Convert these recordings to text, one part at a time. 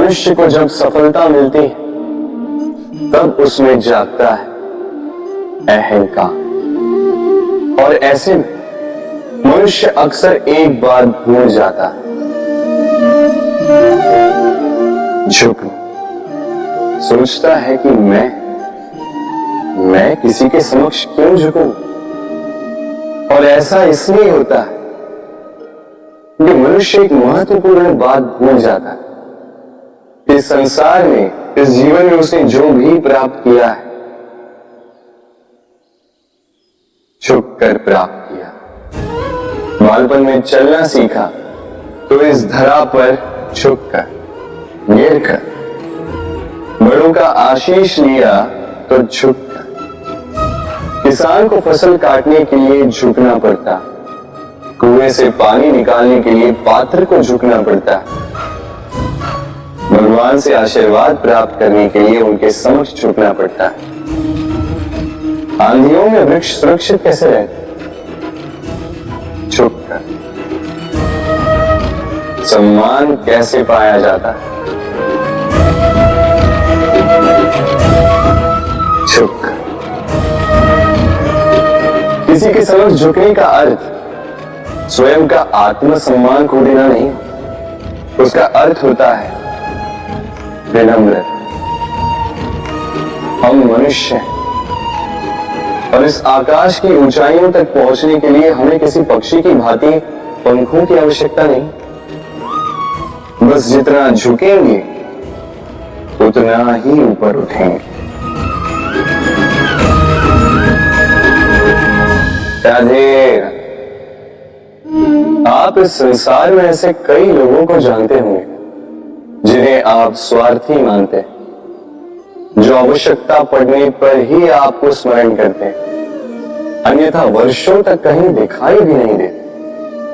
मनुष्य को जब सफलता मिलती है तब उसमें जागता है अहंकार, और ऐसे में मनुष्य अक्सर एक बात भूल जाता है, झुकना। सोचता है कि मैं किसी के समक्ष क्यों झुकूं? और ऐसा इसलिए होता है कि मनुष्य एक महत्वपूर्ण बात भूल जाता है कि संसार में, इस जीवन में उसने जो भी प्राप्त किया है झुक कर प्राप्त किया। बालपन में चलना सीखा तो इस धरा पर झुक कर, गिर कर। बड़ों का आशीष लिया तो झुक कर। किसान को फसल काटने के लिए झुकना पड़ता, कुएं से पानी निकालने के लिए पात्र को झुकना पड़ता, भगवान से आशीर्वाद प्राप्त करने के लिए उनके समक्ष झुकना पड़ता है। आंधियों में वृक्ष सुरक्षित कैसे रहते? झुक कर। सम्मान कैसे पाया जाता है? झुक कर। किसी के समक्ष झुकने का अर्थ स्वयं का आत्मसम्मान खो देना नहीं, उसका अर्थ होता है विनम्र। हम मनुष्य हैं और इस आकाश की ऊंचाइयों तक पहुंचने के लिए हमें किसी पक्षी की भांति पंखों की आवश्यकता नहीं। बस जितना झुकेंगे उतना ही ऊपर उठेंगे। राधे। आप इस संसार में ऐसे कई लोगों को जानते होंगे जिन्हें आप स्वार्थी मानते हैं, जो आवश्यकता पड़ने पर ही आपको स्मरण करते हैं, अन्यथा वर्षों तक कहीं दिखाई भी नहीं देते।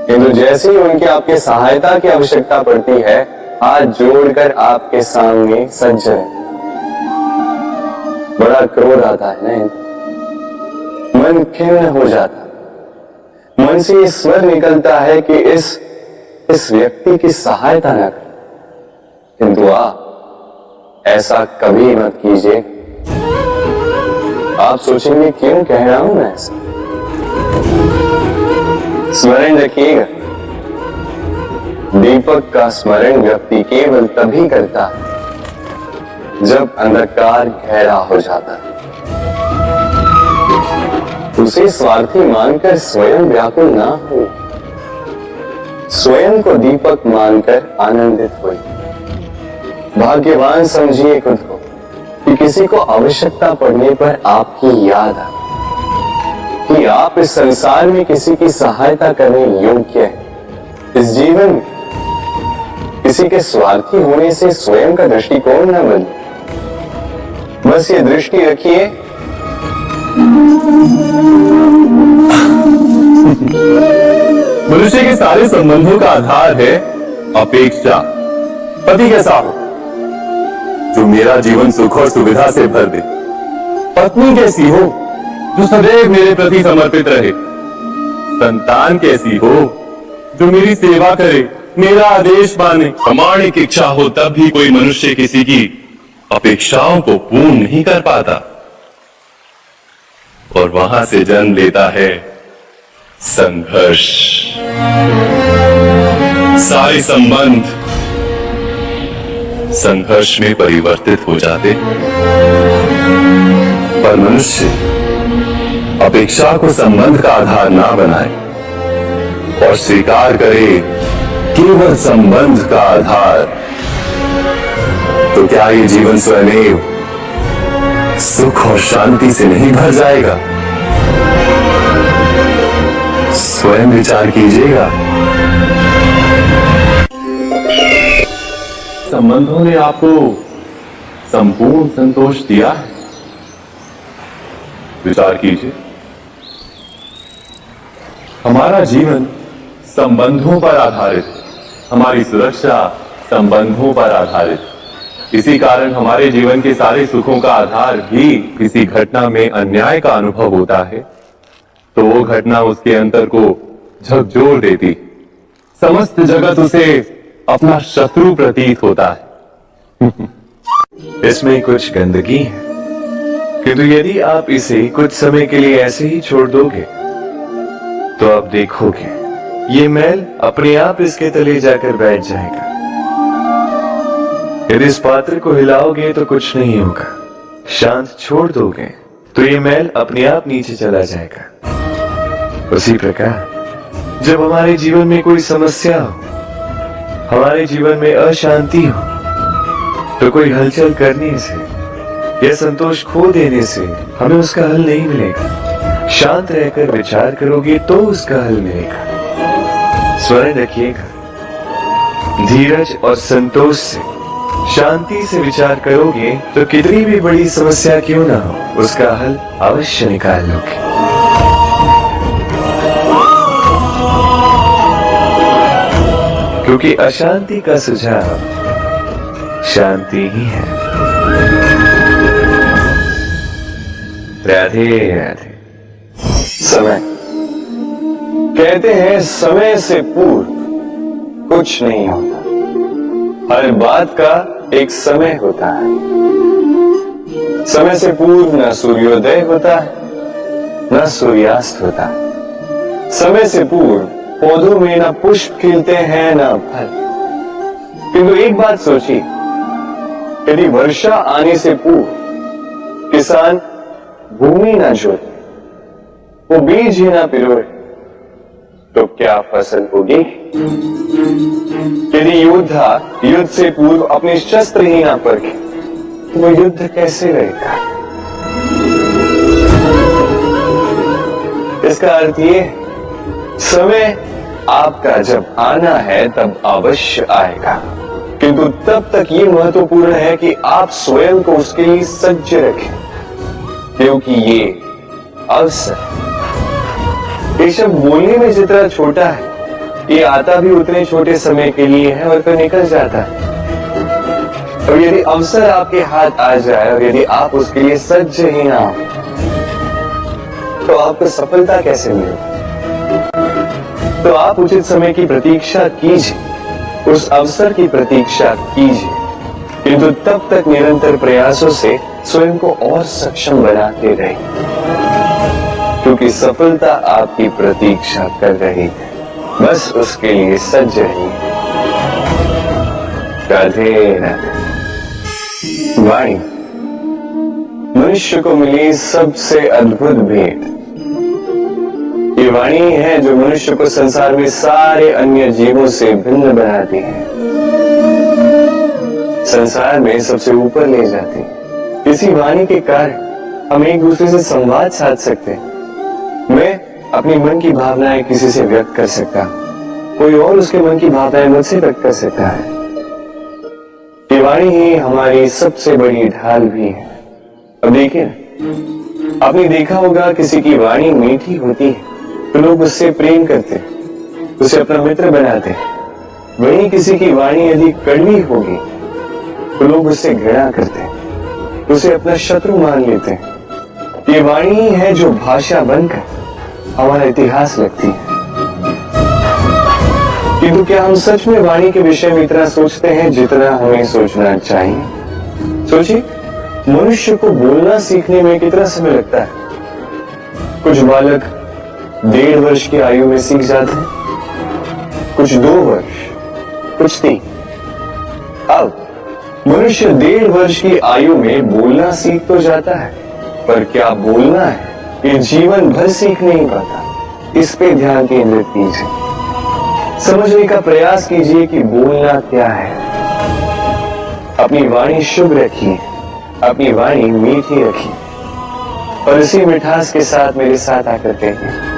किंतु जैसे ही उनकी आपके सहायता की आवश्यकता पड़ती है, हाथ जोड़कर आपके सामने सज्ज है। बड़ा क्रोध आता है नहीं? मन खिन्न हो जाता, मन से ये स्वर निकलता है कि इस व्यक्ति की सहायता न कर। किंतु आप ऐसा कभी मत कीजिए। आप सोचेंगे क्यों कह रहा हूं मैं ऐसा? स्मरण रखिएगा, दीपक का स्मरण व्यक्ति केवल तभी करता है जब अंधकार गहरा हो जाता है। उसे स्वार्थी मानकर स्वयं व्याकुल ना हो, स्वयं को दीपक मानकर आनंदित हो। भाग्यवान समझिए खुद को कि किसी को आवश्यकता पड़ने पर आपकी याद आए, कि आप इस संसार में किसी की सहायता करने योग्य हैं। इस जीवन में किसी के स्वार्थी होने से स्वयं का दृष्टिकोण न बदले। बस ये दृष्टि रखिए, मनुष्य के सारे संबंधों का आधार है अपेक्षा। पति कैसा हो जो मेरा जीवन सुख और सुविधा से भर दे? पत्नी कैसी हो जो सदैव मेरे प्रति समर्पित रहे? संतान कैसी हो जो मेरी सेवा करे, मेरा आदेश माने? प्रामाणिक इच्छा हो तब भी कोई मनुष्य किसी की अपेक्षाओं को पूर्ण नहीं कर पाता, और वहां से जन्म लेता है संघर्ष। सारे संबंध संघर्ष में परिवर्तित हो जाते, पर मनुष्य अपेक्षा को संबंध का आधार ना बनाए और स्वीकार करे केवल संबंध का आधार, तो क्या ये जीवन स्वयं सुख और शांति से नहीं भर जाएगा? स्वयं विचार कीजिएगा। संबंधों ने आपको संपूर्ण संतोष दिया है? विचार कीजिए। हमारा जीवन संबंधों पर आधारित, हमारी सुरक्षा संबंधों पर आधारित। इसी कारण हमारे जीवन के सारे सुखों का आधार भी किसी घटना में अन्याय का अनुभव होता है तो वो घटना उसके अंतर को झकझोर देती, समस्त जगत उसे अपना शत्रु प्रतीत होता है। इसमें कुछ गंदगी है, किंतु यदि आप इसे कुछ समय के लिए ऐसे ही छोड़ दोगे तो आप देखोगे ये मैल अपने आप इसके तले जाकर बैठ जाएगा। यदि इस पात्र को हिलाओगे तो कुछ नहीं होगा, शांत छोड़ दोगे तो ये मैल अपने आप नीचे चला जाएगा। उसी प्रकार जब हमारे जीवन में कोई समस्या हो, हमारे जीवन में अशांति हो, तो कोई हलचल करने से या संतोष खो देने से हमें उसका हल नहीं मिलेगा। शांत रहकर विचार करोगे तो उसका हल मिलेगा। स्मरण रखिएगा, धीरज और संतोष से, शांति से विचार करोगे तो कितनी भी बड़ी समस्या क्यों ना हो, उसका हल अवश्य निकाल लोगे। क्योंकि अशांति का सुझाव शांति ही है। राधे राधे। समय, कहते हैं समय से पूर्व कुछ नहीं होता, हर बात का एक समय होता है। समय से पूर्व न सूर्योदय होता है, न सूर्यास्त होता है। समय से पूर्व पौधों में न पुष्प खिलते हैं न फल। किंतु एक बात सोचिए, यदि वर्षा आने से पूर्व किसान भूमि ना जोते, वो बीज ही ना पिरोए, तो क्या फसल होगी? यदि योद्धा युद्ध से पूर्व अपने शस्त्र ही ना परखे, तो वो युद्ध कैसे रहेगा? इसका अर्थ ये, समय आपका जब आना है तब अवश्य आएगा, किंतु तब तक ये महत्वपूर्ण है कि आप स्वयं को उसके लिए सज्ज रखें, क्योंकि ये अवसर, ये शब्द बोलने में जितना छोटा है, ये आता भी उतने छोटे समय के लिए है और फिर निकल जाता है। और यदि अवसर आपके हाथ आ जाए और यदि आप उसके लिए सज्ज ही ना हो, तो आपको सफलता कैसे मिलेगी? तो आप उचित समय की प्रतीक्षा कीजिए, उस अवसर की प्रतीक्षा कीजिए, किंतु तब तक निरंतर प्रयासों से स्वयं को और सक्षम बनाते रहिए, क्योंकि सफलता आपकी प्रतीक्षा कर रही है। बस उसके लिए सज्ज रहिए। राधे राधे। वाणी मनुष्य को मिली सबसे अद्भुत भेंट। ये वाणी है जो मनुष्य को संसार में सारे अन्य जीवों से भिन्न बनाती है, संसार में सबसे ऊपर ले जाती है। इसी वाणी के कारण हम एक दूसरे से संवाद साध सकते हैं। मैं अपनी मन की भावनाएं किसी से व्यक्त कर सकता हूं, कोई और उसके मन की भावनाएं मुझसे व्यक्त कर सकता है। ये वाणी ही हमारी सबसे बड़ी ढाल भी है। अब देखिए, आपने देखा होगा किसी की वाणी मीठी होती है तो लोग उससे प्रेम करते हैं, उसे अपना मित्र बनाते हैं। वहीं किसी की वाणी यदि कड़वी होगी तो लोग उससे घृणा करते हैं, उसे अपना शत्रु मान लेते हैं। ये वाणी ही है जो भाषा बनकर हमारा इतिहास लिखती है। किंतु क्या हम सच में वाणी के विषय में इतना सोचते हैं जितना हमें सोचना चाहिए? सोचिए, मनुष्य को बोलना सीखने में कितना समय लगता है? कुछ बालक 1.5 वर्ष की आयु में सीख जाते हैं, कुछ 2 वर्ष, कुछ 3। अब मनुष्य 1.5 वर्ष की आयु में बोलना सीख तो जाता है, पर क्या बोलना है ये जीवन भर सीख नहीं पाता। इस पे ध्यान केंद्रित कीजिए, समझने का प्रयास कीजिए कि बोलना क्या है। अपनी वाणी शुभ रखिए, अपनी वाणी मीठी रखिए, और इसी मिठास के साथ मेरे साथ आकर कहिए,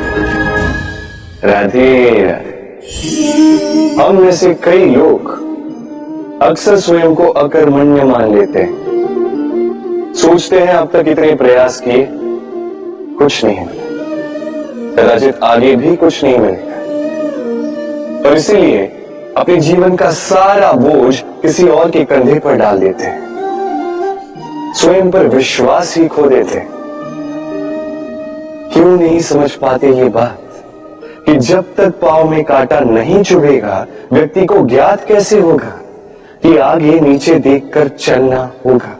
राधे राधे। हम में से कई लोग अक्सर स्वयं को अकर्मण्य मान लेते हैं, सोचते हैं अब तक इतने प्रयास किए, कुछ नहीं मिला, कदाचित आगे भी कुछ नहीं मिलेगा, और इसीलिए अपने जीवन का सारा बोझ किसी और के कंधे पर डाल देते हैं, स्वयं पर विश्वास ही खो देते हैं। क्यों नहीं समझ पाते ये बात कि जब तक पांव में कांटा नहीं चुभेगा व्यक्ति को ज्ञात कैसे होगा कि आगे नीचे देखकर चलना होगा।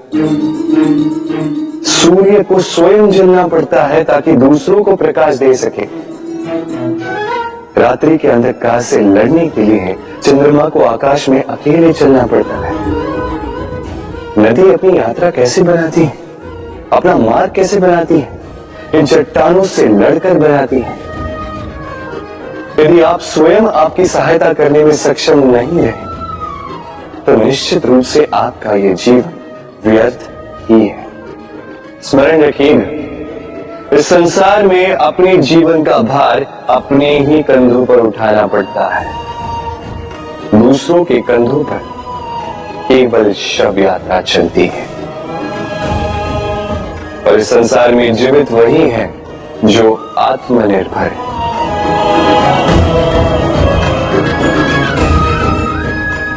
सूर्य को स्वयं जलना पड़ता है ताकि दूसरों को प्रकाश दे सके। रात्रि के अंधकार से लड़ने के लिए चंद्रमा को आकाश में अकेले चलना पड़ता है। नदी अपनी यात्रा कैसे बनाती है, अपना मार्ग कैसे बनाती है, इन चट्टानों से लड़कर बनाती है। यदि आप स्वयं आपकी सहायता करने में सक्षम नहीं रहे तो निश्चित रूप से आपका यह जीवन व्यर्थ ही है। स्मरण रखिएगा, इस संसार में अपने जीवन का भार अपने ही कंधों पर उठाना पड़ता है। दूसरों के कंधों पर केवल शव यात्रा चलती है। और इस संसार में जीवित वही है जो आत्मनिर्भर है।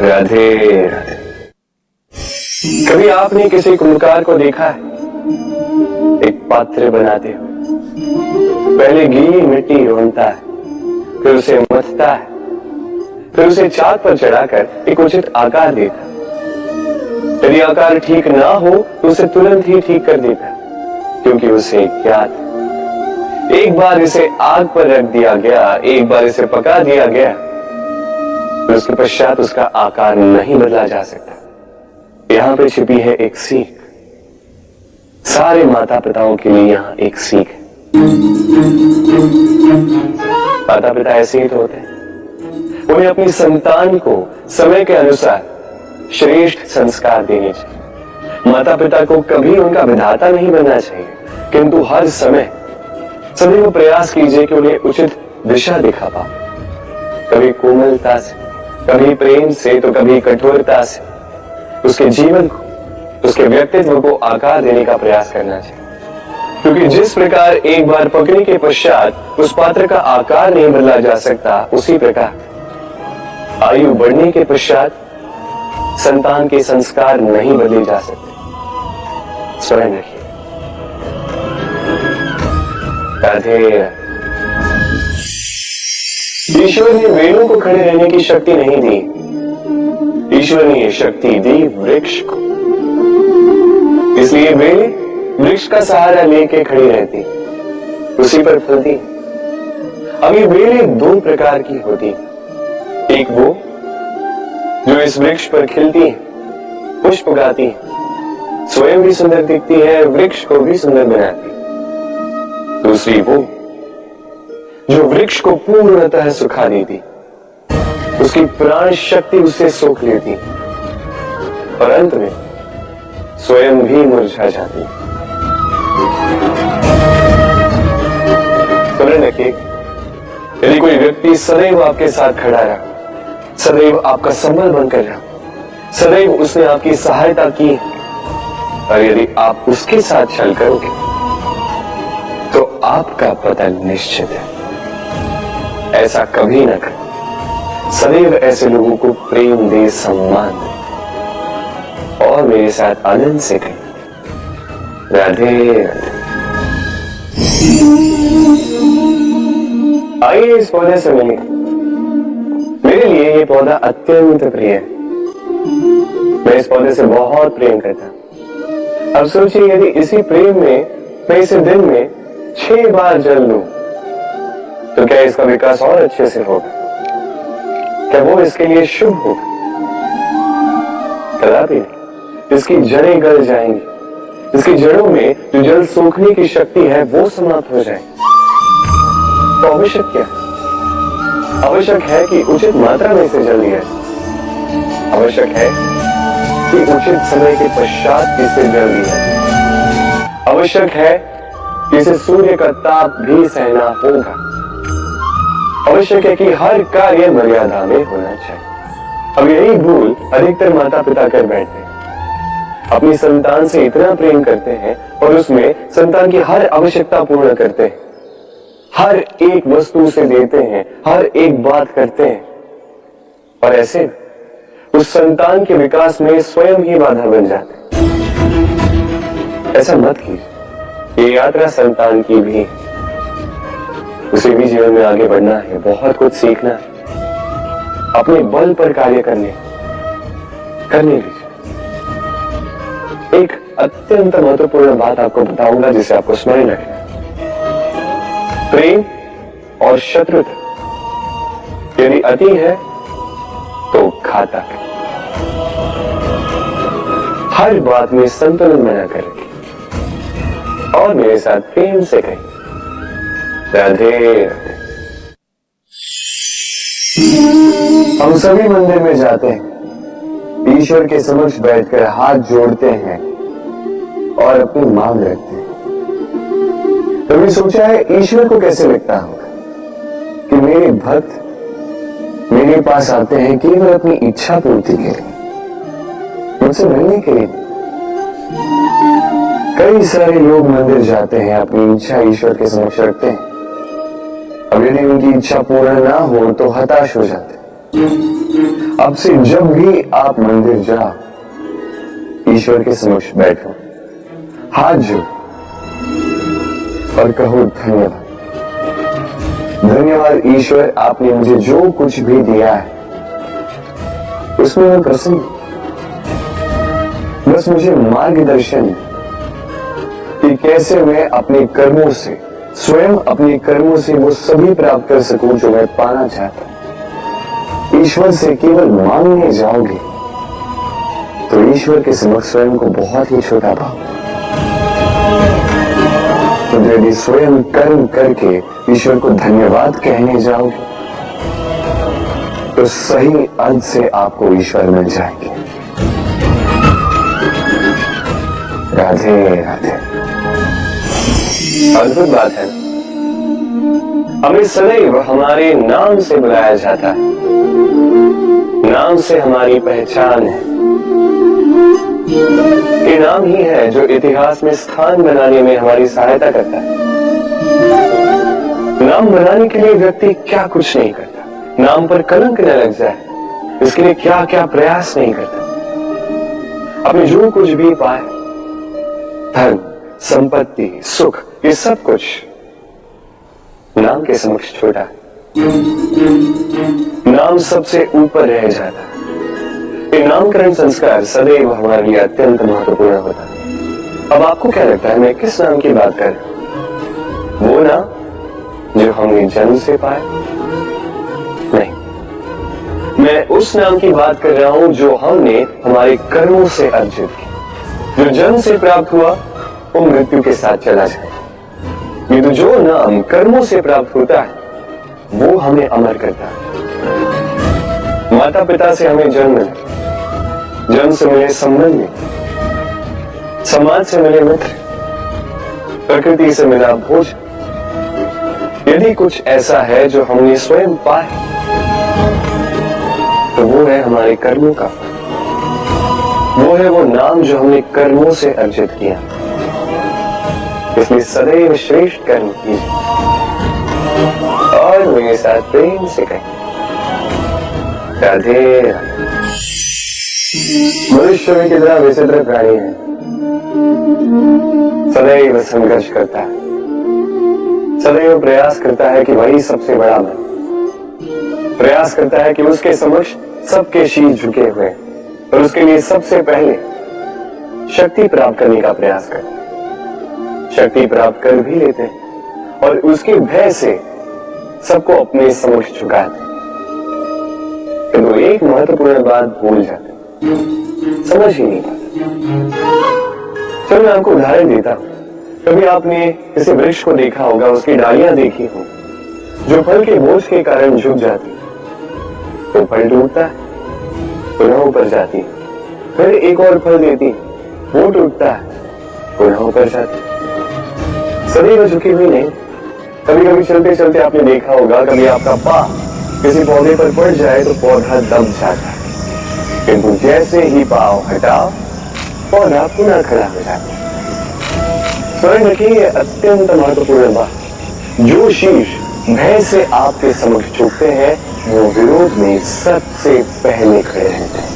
राधे राधे। कभी आपने किसी कुम्हार को देखा है एक पात्र बनाते हुए? पहले गीली मिट्टी रोनता है, फिर उसे मथता है, फिर उसे चाक पर चढ़ाकर एक उचित आकार देता है। यदि आकार ठीक ना हो तो उसे तुरंत ही ठीक कर देता है, क्योंकि उसे ज्ञात है एक बार इसे आग पर रख दिया गया, एक बार इसे पका दिया गया, तो उसके पश्चात उसका आकार नहीं बदला जा सकता। यहां पे छिपी है एक सीख। सारे माता पिताओं के लिए यहां एक सीख है। माता पिता ऐसे ही तो होते हैं, उन्हें अपनी संतान को समय के अनुसार श्रेष्ठ संस्कार देने चाहिए। माता पिता को कभी उनका विधाता नहीं बनना चाहिए, किंतु हर समय सदैव प्रयास कीजिए कि उन्हें उचित दिशा दिखा पाओ। कभी कोमलता से, कभी प्रेम से, तो कभी कठोरता से उसके जीवन को, उसके व्यक्तित्व को आकार देने का प्रयास करना चाहिए। क्योंकि जिस प्रकार एक बार पकने के पश्चात उस पात्र का आकार नहीं बदला जा सकता, उसी प्रकार आयु बढ़ने के पश्चात संतान के संस्कार नहीं बदले जा सकते। स्वयं रखिए। राधे। ईश्वर ने वेणु को खड़े रहने की शक्ति नहीं दी, ईश्वर ने यह शक्ति दी वृक्ष को। इसलिए वेली वृक्ष का सहारा लेके खड़ी रहती, उसी पर फलती। अब ये बेलें दो प्रकार की होती, एक वो जो इस वृक्ष पर खिलती है, पुष्प उगाती है, स्वयं भी सुंदर दिखती है, वृक्ष को भी सुंदर बनाती है। दूसरी वो जो वृक्ष को पूर्णतः सुखा देती, उसकी प्राण शक्ति उसे सोख लेती और अंत में स्वयं भी मुरझा जाती। स्मरण रखिए, यदि कोई व्यक्ति सदैव आपके साथ खड़ा रहा, सदैव आपका संबल बनकर रहा, सदैव उसने आपकी सहायता की, और यदि आप उसके साथ छल करोगे तो आपका पतन निश्चित है। ऐसा कभी न करें। सदैव ऐसे लोगों को प्रेम दे, सम्मान दे और मेरे साथ आनंद से कहें राधे राधे। आइए इस पौधे से मिलिए। मेरे लिए ये पौधा अत्यंत प्रिय है। मैं इस पौधे से बहुत प्रेम करता हूं। अब सोचिए, यदि इसी प्रेम में मैं इसे दिन में 6 बार जल दूं तो क्या इसका विकास और अच्छे से होगा? क्या वो इसके लिए शुभ होगा? कदापि नहीं। इसकी जड़ें गल जाएंगी, इसकी जड़ों में जो जल सोखने की शक्ति है वो समाप्त हो जाएगी। तो आवश्यक क्या है? आवश्यक है कि उचित मात्रा में इसे जल दिया जाए। आवश्यक है कि उचित समय के पश्चात इसे जल दिया जाए। आवश्यक है कि इसे सूर्य का ताप भी सहना होगा। आवश्यक है कि हर कार्य मर्यादा में होना चाहिए। अब यही भूल अधिकतर माता पिता कर बैठते हैं। अपनी संतान से इतना प्रेम करते हैं और उसमें संतान की हर आवश्यकता पूर्ण करते हैं, हर एक वस्तु उसे देते हैं, हर एक बात करते हैं, और ऐसे उस संतान के विकास में स्वयं ही बाधा बन जाते हैं। ऐसा मत कीजिए। ये यात्रा संतान की भी, उसे भी जीवन में आगे बढ़ना है, बहुत कुछ सीखना है, अपने बल पर कार्य करने, करने लीजिए। एक अत्यंत महत्वपूर्ण बात आपको बताऊंगा जिसे आपको स्मरण रखना है। प्रेम और शत्रुता यदि अति है तो घातक है। हर बात में संतुलन बना कर रखिए और मेरे साथ प्रेम से कहिए राधे राधे। हम सभी मंदिर में जाते हैं, ईश्वर के समक्ष बैठकर हाथ जोड़ते हैं और अपनी मांग रखते हैं। कभी सोचा है ईश्वर को कैसे लगता होगा कि मेरे भक्त मेरे पास आते हैं केवल अपनी इच्छा पूर्ति के लिए, मुझसे मिलने के लिए। कई सारे लोग मंदिर जाते हैं, अपनी इच्छा ईश्वर के समक्ष रखते हैं। अब यदि उनकी इच्छा पूर्ण ना हो तो हताश हो जाते हैं। अब से जब भी आप मंदिर जाओ, ईश्वर के समक्ष बैठो, हाथ जोड़ो और कहो धन्यवाद। धन्यवाद ईश्वर, आपने मुझे जो कुछ भी दिया है उसमें मैं प्रसन्न हूं। बस मुझे मार्गदर्शन कि कैसे मैं अपने कर्मों से, स्वयं अपने कर्मों से वो सभी प्राप्त कर सकूं जो मैं पाना चाहता हूं। ईश्वर से केवल मांगने जाओगे तो ईश्वर के समक्ष स्वयं को बहुत ही छोटा पाओ। तो यदि स्वयं कर्म करके ईश्वर को धन्यवाद कहने जाओगे तो सही अर्थ से आपको ईश्वर मिल जाएंगे। राधे राधे। अद्भुत बात है, हमें सदैव हमारे नाम से बुलाया जाता है। नाम से हमारी पहचान है। ये नाम ही है जो इतिहास में स्थान बनाने में हमारी सहायता करता है। नाम बनाने के लिए व्यक्ति क्या कुछ नहीं करता, नाम पर कलंक न लग जाए इसके लिए क्या क्या प्रयास नहीं करता। अपने जो कुछ भी पाए, धन, संपत्ति, सुख, ये सब कुछ नाम के समक्ष छोटा है। नाम सबसे ऊपर रह जाता है। ये नामकरण संस्कार सदैव हमारे लिए अत्यंत महत्वपूर्ण होता है। अब आपको क्या लगता है मैं किस नाम की बात कर रहा हूं? वो नाम जो हमने जन्म से पाया? नहीं, मैं उस नाम की बात कर रहा हूं जो हमने हमारे कर्मों से अर्जित किया। जो जन्म से प्राप्त हुआ वो मृत्यु के साथ चला जाए। ये तो जो नाम कर्मों से प्राप्त होता है वो हमें अमर करता है। माता पिता से हमें जन्म मिला, जन्म से मिले संबंधी, समाज से मिले मित्र, प्रकृति से मिला भोजन। यदि कुछ ऐसा है जो हमने स्वयं पाया तो वो है हमारे कर्मों का, वो है वो नाम जो हमने कर्मों से अर्जित किया। इसलिए सदैव श्रेष्ठ कर्म कीजिए और मेरे साथ प्रेम से कहें राधे राधे। मनुष्य में कितना विचित्र प्राणी है, सदैव संघर्ष करता है, सदैव प्रयास करता है कि वही सबसे बड़ा बने, प्रयास करता है कि उसके समक्ष सबके शीश झुके हुए और उसके लिए सबसे पहले शक्ति प्राप्त करने का प्रयास करता है। शक्ति प्राप्त कर भी लेते हैं और उसके भय से सबको अपने समक्ष झुकाते हैं। तो एक महत्वपूर्ण बात भूल जाते, समझ ही नहीं पाते। चलो मैं आपको उदाहरण देता हूं। कभी आपने किसी वृक्ष को देखा होगा, उसकी डालियां देखी हो जो फल के बोझ के कारण झुक जाती, तो फल टूटता है, पुनः ऊपर जाती है, फिर एक और फल देती, वो टूटता है, पुनः ऊपर जाती है, सदैव झुकी हुई नहीं। कभी कभी चलते चलते आपने देखा होगा, कभी आपका पांव किसी पौधे पर पड़ जाए तो पौधा दब जाता है, किंतु जैसे ही पांव हटाओ पौधा पुनः खड़ा हो जाता है। स्मरण रखिए, अत्यंत महत्वपूर्ण बात, जो शीश भय से आपके समक्ष झुकते हैं वो विरोध में सबसे पहले खड़े रहते हैं।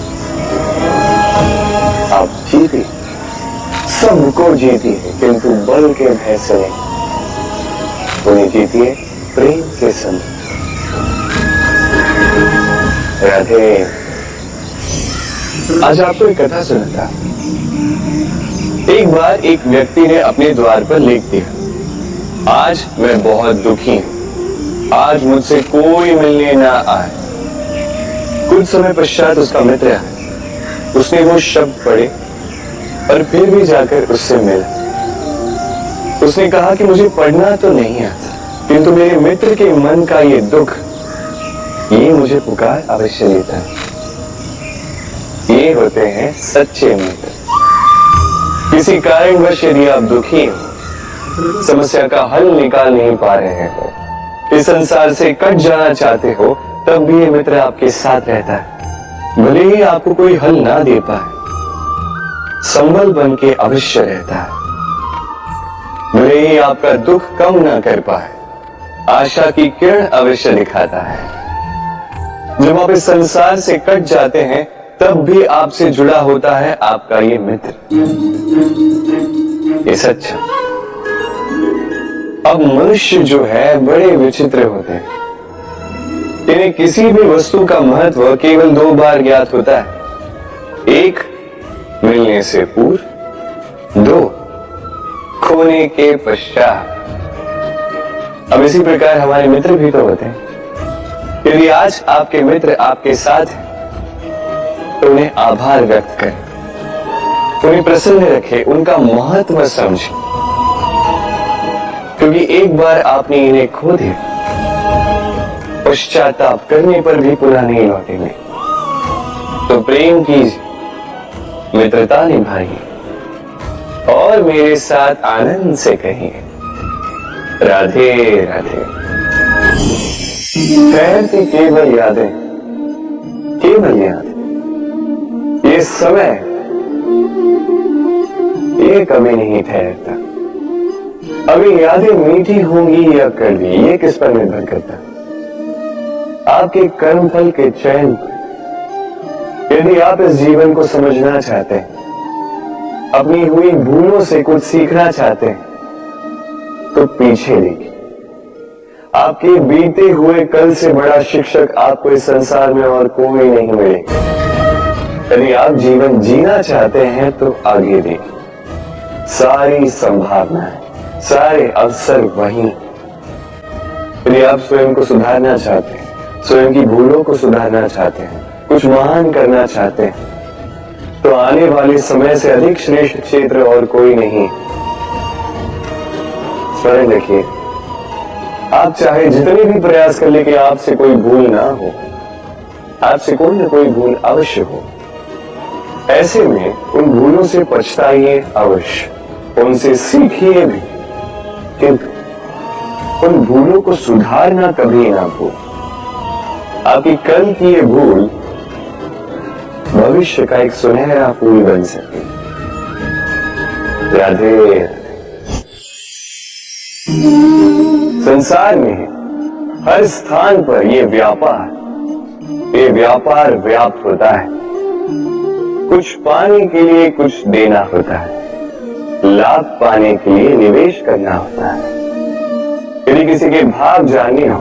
आप जीते, सबको जीतिए, किंतु बल के भय से नहीं, उन्हें जीतिए प्रेम के संग। राधे आज आपको एक कथा सुनाता। एक बार एक व्यक्ति ने अपने द्वार पर लिख दिया, आज मैं बहुत दुखी हूं, आज मुझसे कोई मिलने ना आए। कुछ समय पश्चात उसका मित्र आया, उसने वो शब्द पढ़े और फिर भी जाकर उससे मिला। उसने कहा कि मुझे पढ़ना तो नहीं आता, किंतु मेरे मित्र के मन का ये दुख, ये मुझे पुकार अवश्य लेता है। ये होते हैं सच्चे मित्र। किसी कारणवश यदि आप दुखी हो, समस्या का हल निकाल नहीं पा रहे हो, इस संसार से कट जाना चाहते हो, तब भी ये मित्र आपके साथ रहता है। भले ही आपको कोई हल ना दे पाए, संबल बन के अवश्य रहता है। भले ही आपका दुख कम ना कर पाए, आशा की किरण अवश्य दिखाता है। जब आप इस संसार से कट जाते हैं, तब भी आपसे जुड़ा होता है आपका ये मित्र, ये सच्चा। अब मनुष्य जो है बड़े विचित्र होते हैं। इन्हें किसी भी वस्तु का महत्व केवल दो बार ज्ञात होता है, एक मिलने से पूर्व, दो खोने के पश्चात। अब इसी प्रकार हमारे मित्र भी तो होते हैं। यदि आज आपके मित्र आपके साथ हैं, तो उन्हें आभार व्यक्त करें, उन्हें प्रसन्न रखें, उनका महत्व समझें, क्योंकि एक बार आपने इन्हें खो दिया, पश्चाताप करने पर भी पुनः नहीं लौटेंगे। तो प्रेम कीजिए, मित्रता निभाइए और मेरे साथ आनंद से कहिए, राधे राधे। ठहरती केवल यादें, केवल यादें। ये समय, ये कभी नहीं ठहरता। अभी यादें मीठी होंगी या कड़वी, ये किस पर निर्भर करता है? आपके कर्मफल के चयन पर। यदि आप इस जीवन को समझना चाहते हैं, अपनी हुई भूलों से कुछ सीखना चाहते हैं, तो पीछे देखिए। आपके बीते हुए कल से बड़ा शिक्षक आपको इस संसार में और कोई नहीं मिलेगा। यदि आप जीवन जीना चाहते हैं, तो आगे देखिए। सारी संभावनाएं, सारे अवसर वहीं। यदि आप स्वयं को सुधारना चाहते हैं, स्वयं की भूलों को सुधारना चाहते हैं, कुछ महान करना चाहते हैं, तो आने वाले समय से अधिक श्रेष्ठ क्षेत्र और कोई नहीं। स्मरण रखिए, आप चाहे जितने भी प्रयास कर ले कि आपसे कोई भूल ना हो, आपसे कोई ना कोई भूल अवश्य हो। ऐसे में उन भूलों से पछताइए अवश्य, उनसे सीखिए भी, किंतु उन भूलों को सुधारना कभी ना भूल। आपकी कल की ये भूल भविष्य का एक सुनहरा फूल बन सके। राधे। संसार में हर स्थान पर ये व्यापार व्याप्त होता है। कुछ पाने के लिए कुछ देना होता है, लाभ पाने के लिए निवेश करना होता है। यदि किसी के भाव जानने हो,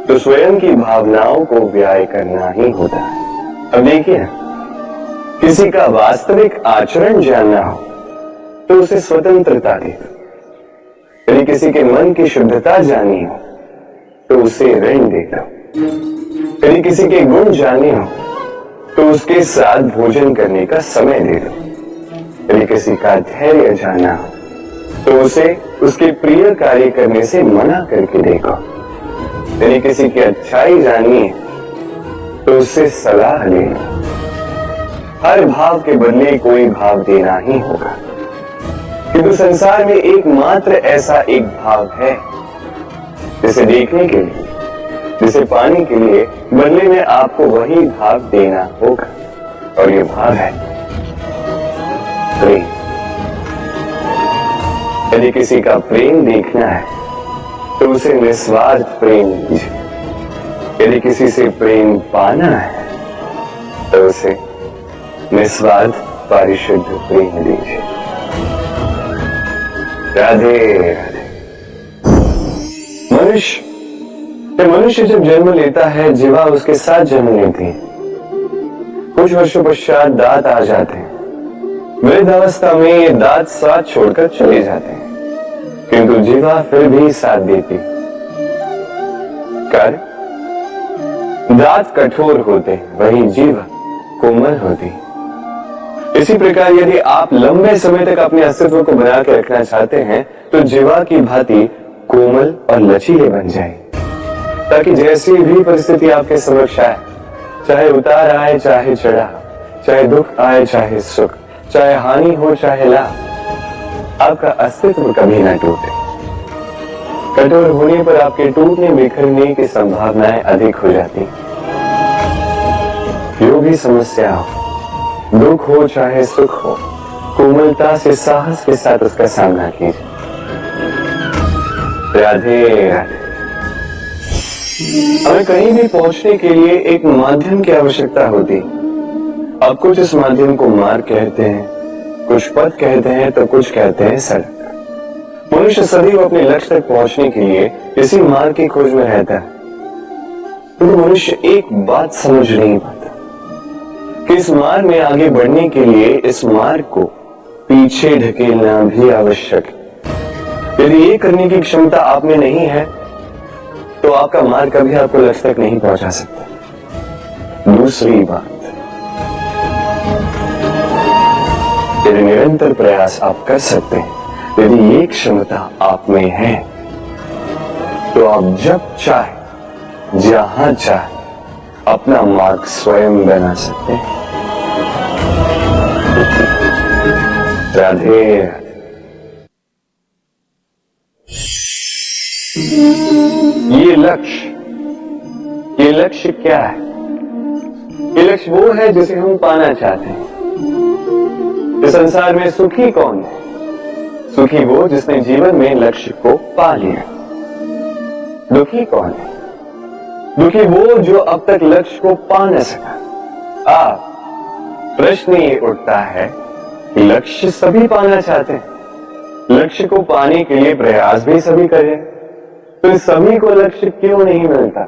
तो स्वयं की भावनाओं को व्यय करना ही होता है। अब देखिए, किसी का वास्तविक आचरण जानना हो, तो उसे स्वतंत्रता दे दो। यदि किसी के मन की शुद्धता जाननी हो, तो उसे ऋण दे दो। यदि किसी के गुण जानने हो, तो उसके साथ भोजन करने का समय दे दो। यदि किसी का धैर्य जानना हो, तो उसे उसके प्रिय कार्य करने से मना करके देखो। यदि किसी की अच्छाई जाननी है, तो उससे सलाह ले लो। हर भाव के बदले कोई भाव देना ही होगा, किंतु संसार में एकमात्र ऐसा एक भाव है, जिसे देखने के लिए, जिसे पाने के लिए बदले में आपको वही भाव देना होगा, और ये भाव है प्रेम। यदि किसी का प्रेम देखना है, तो उसे निस्वार्थ प्रेम दीजिए। यदि किसी से प्रेम पाना है, तो उसे निस्वार्थ परिशुद्ध प्रेम दीजिए। राधे राधे। मनुष्य जब जन्म लेता है, जीवा उसके साथ जन्म लेती है। कुछ वर्षों पश्चात दांत आ जाते हैं। वृद्ध अवस्था में ये दांत साथ छोड़कर चले जाते हैं, किंतु जीवा फिर भी साथ देती। कर दांत कठोर होते हैं, वही जीवा कोमल होती। इसी प्रकार यदि आप लंबे समय तक अपने अस्तित्व को बना के रखना चाहते हैं तो जीवा की भांति कोमल और लचीले बन जाए, ताकि जैसी भी परिस्थिति आपके समक्ष आए, चाहे उतार आए चाहे चढ़ाव, चाहे दुख आए चाहे सुख, चाहे हानि हो चाहे लाभ, आपका अस्तित्व कभी न टूटे। कठोर होने पर आपके टूटने बिखरने की संभावनाएं अधिक हो जाती। जो भी समस्या हो, दुख हो चाहे सुख हो, कोमलता से साहस के साथ उसका सामना कीजिए। राधे राधे। हमें कहीं भी पहुंचने के लिए एक माध्यम की आवश्यकता होती। अब कुछ इस माध्यम को मार्ग कहते हैं, कुछ पथ कहते हैं, तो कुछ कहते हैं सड़क। मनुष्य सदैव अपने लक्ष्य तक पहुंचने के लिए इसी मार्ग की खोज में रहता है। तो मनुष्य एक बात समझ नहीं पाता कि इस मार्ग में आगे बढ़ने के लिए इस मार्ग को पीछे ढकेलना भी आवश्यक है। यदि ये करने की क्षमता आप में नहीं है तो आपका मार्ग कभी आपको लक्ष्य तक नहीं पहुंचा सकता। दूसरी बात, यदि निरंतर प्रयास आप कर सकते हैं, यदि ये क्षमता आप में है, तो आप जब चाहे जहां चाहे अपना मार्ग स्वयं बना सकते हैं। राधे राधे। ये लक्ष्य क्या है? ये लक्ष्य वो है जिसे हम पाना चाहते हैं। इस संसार में सुखी कौन है? सुखी वो जिसने जीवन में लक्ष्य को पा लिया। दुखी कौन है? दुखी वो जो अब तक लक्ष्य को पा न सका। प्रश्न ये उठता है कि लक्ष्य सभी पाना चाहते हैं, लक्ष्य को पाने के लिए प्रयास भी सभी करें, तो सभी को लक्ष्य क्यों नहीं मिलता?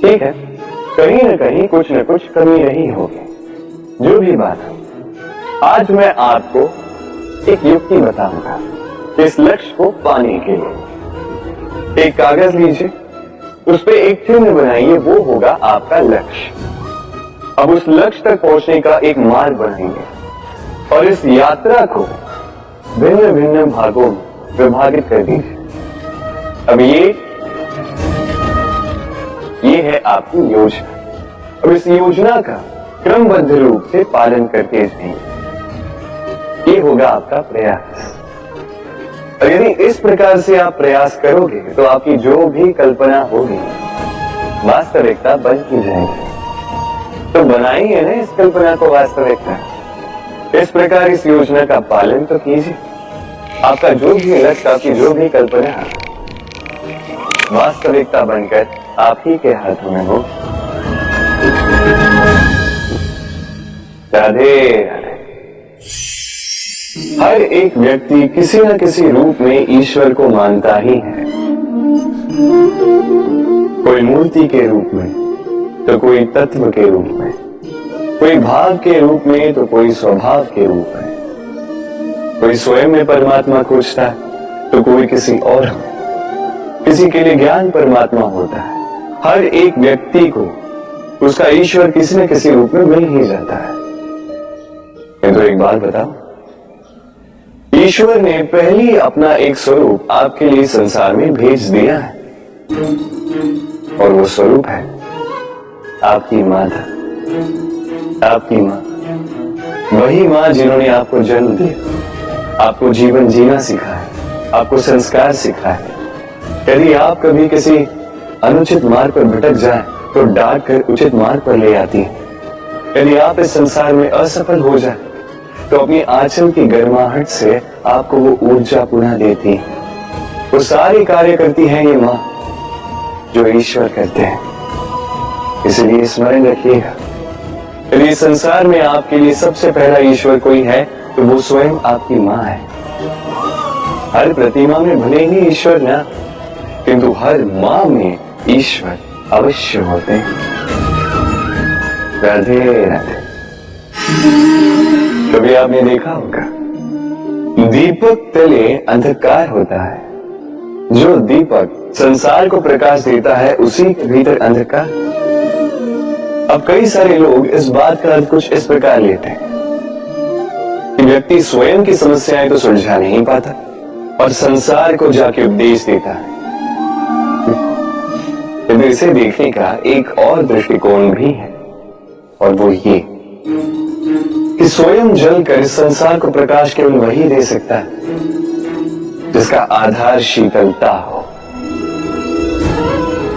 ठीक है, कहीं न कहीं कुछ न कुछ कमी रही होगी। जो भी बात हो, आज मैं आपको एक युक्ति बताऊंगा इस लक्ष्य को पाने के लिए। एक कागज लीजिए, उस पर एक चिन्ह बनाइए, वो होगा आपका लक्ष्य। अब उस लक्ष्य तक पहुंचने का एक मार्ग बनाएंगे और इस यात्रा को भिन्न भिन्न भागों में विभाजित कर दीजिए। अब ये है आपकी योजना। अब इस योजना का क्रमबद्ध रूप से पालन करते जाइए। ये होगा आपका प्रयास। और यदि इस प्रकार से आप प्रयास करोगे तो आपकी जो भी कल्पना होगी वास्तविकता बन ही जाएगी। तो बनाइए ना इस कल्पना को वास्तविकता। इस प्रकार इस योजना का पालन तो कीजिए। आपका जो भी लक्ष्य, आपकी जो भी कल्पना वास्तविकता बनकर आप ही के हाथों में हो। राधे राधे। हर एक व्यक्ति किसी न किसी रूप में ईश्वर को मानता ही है। कोई मूर्ति के रूप में, तो कोई तत्व के रूप में, कोई भाव के रूप में, तो कोई स्वभाव के रूप में। कोई स्वयं में परमात्मा खोजता है तो कोई किसी और में। किसी के लिए ज्ञान परमात्मा होता है। हर एक व्यक्ति को उसका ईश्वर किसी न किसी रूप में मिल ही जाता है। तो एक बात बताओ, ईश्वर ने पहले अपना एक स्वरूप आपके लिए संसार में भेज दिया है और वो स्वरूप है आपकी माता, आपकी माँ। वही माँ जिन्होंने आपको जन्म दिया, आपको जीवन जीना सिखाया, आपको संस्कार सिखाया। यदि आप कभी किसी अनुचित मार्ग पर भटक जाएं तो डांट कर उचित मार्ग पर ले आती है। यदि आप इस संसार में असफल हो जाएं तो अपनी आंचल की गर्माहट से आपको वो ऊर्जा पुनः देती है। वो सारे कार्य करती है ये माँ जो ईश्वर करते हैं। इसलिए स्मरण रखिएगा, यदि इस संसार में आपके लिए सबसे पहला ईश्वर कोई है तो वो स्वयं आपकी माँ है। हर प्रतिमा में भले ही ईश्वर ना, किंतु हर माँ में ईश्वर अवश्य होते हैं। राधे राधे। कभी आपने देखा होगा दीपक तले अंधकार होता है, जो दीपक संसार को प्रकाश देता है उसी के भीतर अंधकार। अब कई सारे लोग इस बात का अर्थ कुछ इस प्रकार लेते हैं कि व्यक्ति स्वयं की समस्याएं तो सुलझा नहीं पाता और संसार को जाके उपदेश देता है। किंतु इसे देखने का एक और दृष्टिकोण भी है, और वो ये कि स्वयं जलकर इस संसार को प्रकाश केवल वही दे सकता है जिसका आधार शीतलता हो।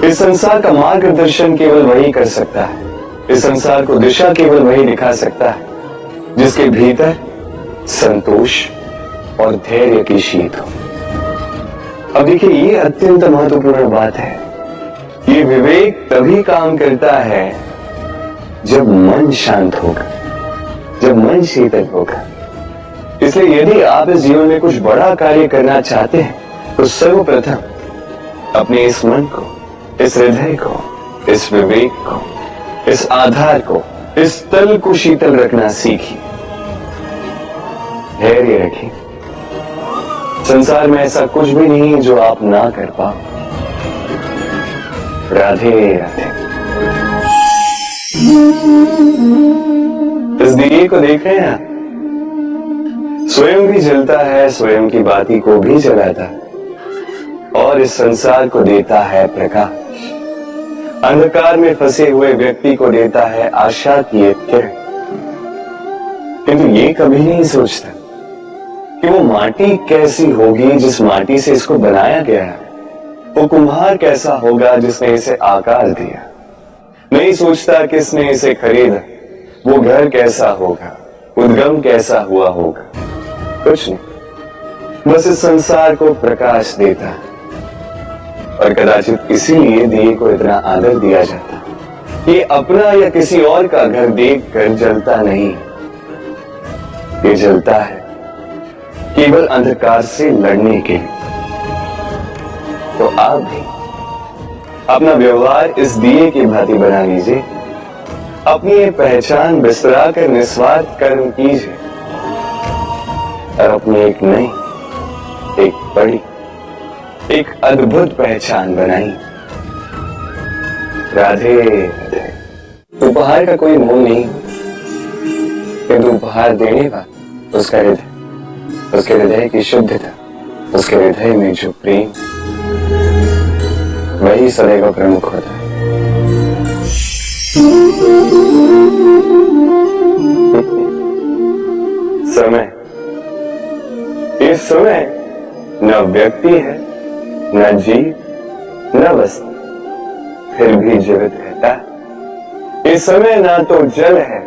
इस संसार का मार्गदर्शन केवल वही कर सकता है, इस संसार को दिशा केवल वही दिखा सकता है जिसके भीतर संतोष और धैर्य की शीत हो। अब देखिए, ये अत्यंत महत्वपूर्ण बात है। ये विवेक तभी काम करता है जब मन शांत होगा, जब मन शीतल होगा। इसलिए यदि आप इस जीवन में कुछ बड़ा कार्य करना चाहते हैं तो सर्वप्रथम अपने इस मन को, इस हृदय को, इस विवेक को, इस आधार को, इस तल को शीतल रखना सीखिए। धैर्य रखिए। संसार में ऐसा कुछ भी नहीं जो आप ना कर पाओ। राधे राधे। इस दिए को देख रहे हैं आप? स्वयं भी जलता है, स्वयं की बाती को भी जलाता है और इस संसार को देता है प्रकाश। अंधकार में फंसे हुए व्यक्ति को देता है आशा की एक किरण। किंतु ये कभी नहीं सोचता कि वो माटी कैसी होगी जिस माटी से इसको बनाया गया है, वो कुम्हार कैसा होगा जिसने इसे आकार दिया। नहीं सोचता किसने इसे खरीदा, वो घर कैसा होगा, उद्गम कैसा हुआ होगा। कुछ नहीं, बस इस संसार को प्रकाश देता है। और कदाचित इसीलिए दिए को इतना आदर दिया जाता है। ये अपना या किसी और का घर देखकर जलता नहीं, ये जलता है केवल अंधकार से लड़ने के लिए। तो आप भी अपना व्यवहार इस दिए की भांति बना लीजिए। अपनी ये पहचान बिसरा कर निस्वार्थ कर्म कीजिए और अपनी एक नई, एक बड़ी, एक अद्भुत पहचान बनाई। राधे राधे। उपहार का कोई मोह नहीं, किंतु उपहार देने का उसका हृदय, उसके हृदय की शुद्धता, उसके हृदय में जो प्रेम, वही सदैव प्रमुख होता है। समय, इस समय न व्यक्ति है, न जीव, न वस्तु, फिर भी जीवित रहता है। इस समय ना तो जल है,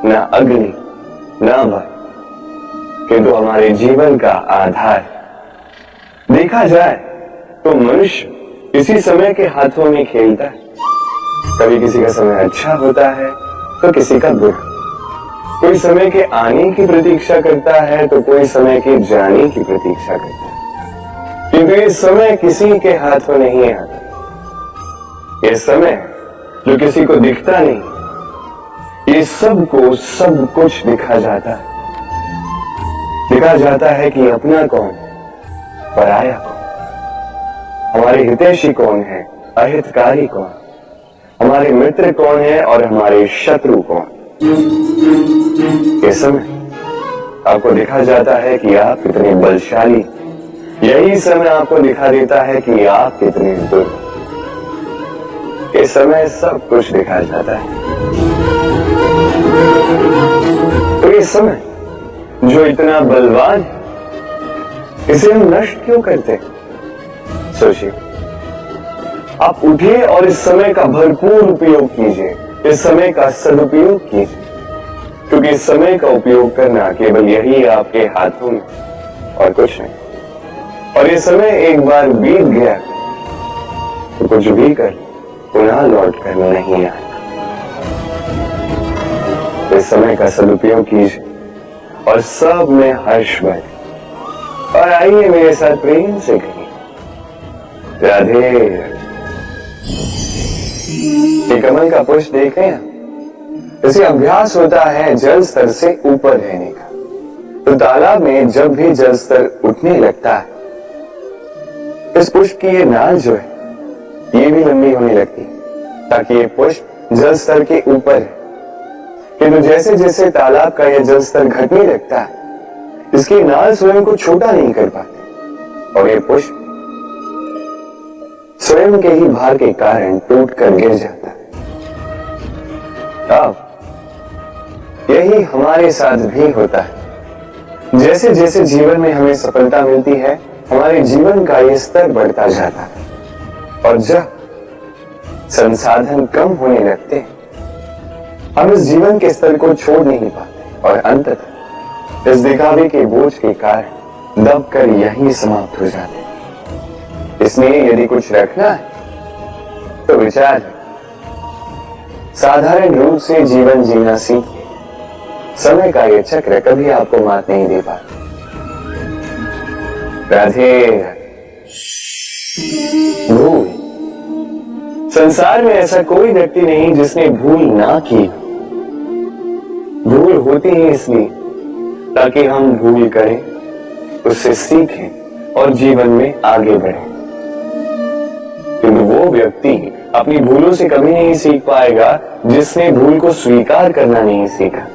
न अग्नि, न वायु, किंतु हमारे जीवन का आधार। देखा जाए तो मनुष्य इसी समय के हाथों में खेलता है। कभी किसी का समय अच्छा होता है तो किसी का बुरा। कोई समय के आने की प्रतीक्षा करता है तो कोई समय के जाने की प्रतीक्षा करता है, किंतु ये समय किसी के हाथों नहीं आता। ये समय जो किसी को दिखता नहीं, ये सबको सब कुछ दिखा जाता है। दिखा जाता है कि अपना कौन, पराया कौन, हमारे हितैषी कौन है, अहितकारी कौन, हमारे मित्र कौन है और हमारे शत्रु कौन। इस समय आपको दिखा जाता है कि आप कितने बलशाली, यही समय आपको दिखा देता है कि आप कितने दुर्बल। इस समय सब कुछ दिखा जाता है। तो ये समय जो इतना बलवान है, इसे हम नष्ट क्यों करते? सोचिए, आप उठिए और इस समय का भरपूर उपयोग कीजिए, इस समय का सदुपयोग कीजिए, क्योंकि इस समय का उपयोग करना केवल यही आपके हाथों में और कुछ नहीं। और ये समय एक बार बीत गया तो कुछ भी कर पुनः लौट कर नहीं आएगा। इस समय का सदुपयोग कीजिए और सब में हर्ष भरे। और आइए मेरे साथ प्रेम से कहिए राधे। ये कमल का पुष्प देख रहे हैं, इसे अभ्यास होता है जल स्तर से ऊपर रहने का। तो तालाब में जब भी जल स्तर उठने लगता है, इस पुष्प की ये नाल जो है ये भी लंबी होने लगती है ताकि ये पुष्प जल स्तर के ऊपर है। किंतु जैसे जैसे तालाब का यह जल स्तर घटने लगता है, इसकी नाल स्वयं को छोटा नहीं कर पाती और ये पुष्प स्वयं के ही भार के कारण टूट कर गिर जाता है। अब यही हमारे साथ भी होता है। जैसे जैसे जीवन में हमें सफलता मिलती है, हमारे जीवन का ये स्तर बढ़ता जाता है और जब संसाधन कम होने लगते हैं, हम इस जीवन के स्तर को छोड़ नहीं पाते और अंततः इस दिखावे के बोझ के कारण दबकर यहीं समाप्त हो जाते हैं। इसलिए यदि कुछ रखना है तो विचार साधारण रूप से जीवन जीना सीखिए। समय का ये चक्र कभी आपको मात नहीं दे पाता। राधे। भूल। संसार में ऐसा कोई व्यक्ति नहीं जिसने भूल ना की। भूल होती है इसलिए ताकि हम भूल करें, उससे सीखें और जीवन में आगे बढ़ें। किंतु वो व्यक्ति अपनी भूलों से कभी नहीं सीख पाएगा जिसने भूल को स्वीकार करना नहीं सीखा।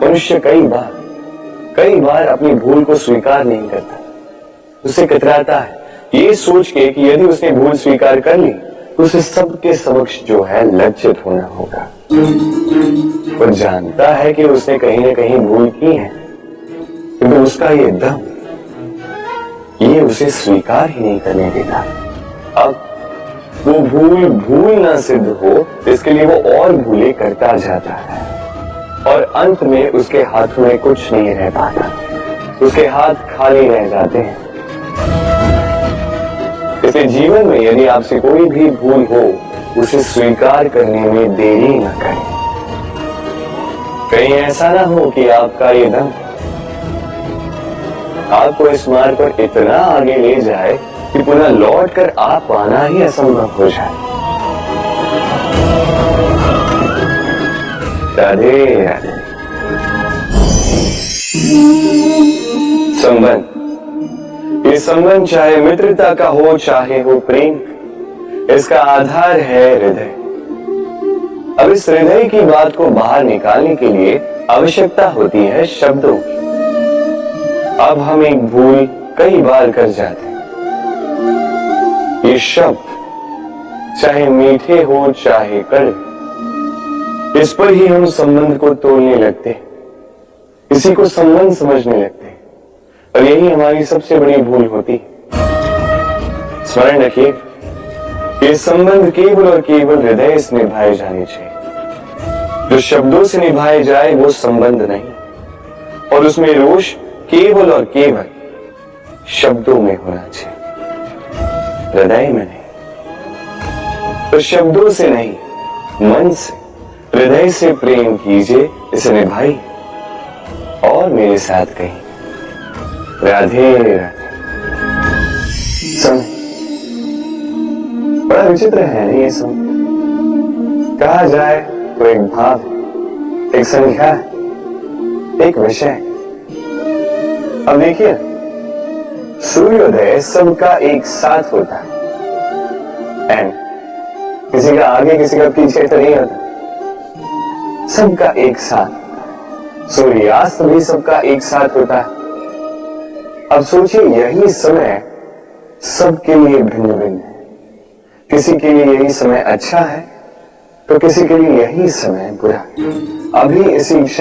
मनुष्य कई बार अपनी भूल को स्वीकार नहीं करता, उसे कतराता है ये सोच के कि यदि उसने भूल स्वीकार कर ली तो उसे सबके समक्ष जो है लज्जित होना होगा। वो जानता है कि उसने कहीं ना कहीं भूल की है, किंतु उसका ये दम ये उसे स्वीकार ही नहीं करने देता। अब वो भूल ना सिद्ध हो, इसके लिए वो और भूलें करता जाता है और अंत में उसके हाथों में कुछ नहीं रह पाता, उसके हाथ खाली रह जाते हैं। इसलिए जीवन में यदि आपसे कोई भी भूल हो, उसे स्वीकार करने में देरी न करें। कहीं ऐसा ना हो कि आपका ये दम आपको इस मार्ग पर इतना आगे ले जाए कि पुनः लौट कर आ पाना ही असंभव हो जाए। राधे राधे। संबंध। ये संबंध चाहे मित्रता का हो चाहे हो प्रेम, इसका आधार है हृदय। अब इस हृदय की बात को बाहर निकालने के लिए आवश्यकता होती है शब्दों की। अब हम एक भूल कई बार कर जाते हैं। ये शब्द चाहे मीठे हो चाहे कड़वे, इस पर ही हम संबंध को तोड़ने लगते हैं, इसी को संबंध समझने लगते हैं और यही हमारी सबसे बड़ी भूल होती है। स्मरण रखिए, ये संबंध केवल और केवल हृदय से निभाए जाने चाहिए। जो शब्दों से निभाए जाए वो संबंध नहीं, और उसमें रोष केवल और केवल शब्दों में होना चाहिए, हृदय में नहीं। तो शब्दों से नहीं, मन से, हृदय से प्रेम कीजिए, इसे निभाइए और मेरे साथ कहिए राधे राधे। समय बड़ा विचित्र है नहीं ये समय। कहा जाए तो एक भाव, एक संख्या, एक विषय। अब देखिए, सूर्योदय सबका एक साथ होता है एंड किसी का आगे किसी का पीछे तो नहीं होता, सबका एक साथ। सूर्यास्त भी सबका एक साथ होता है। अब सोचिए, यही समय सबके लिए भिन्न भिन्न है। किसी के लिए यही समय अच्छा है तो किसी के लिए यही समय बुरा। अभी इसी क्षण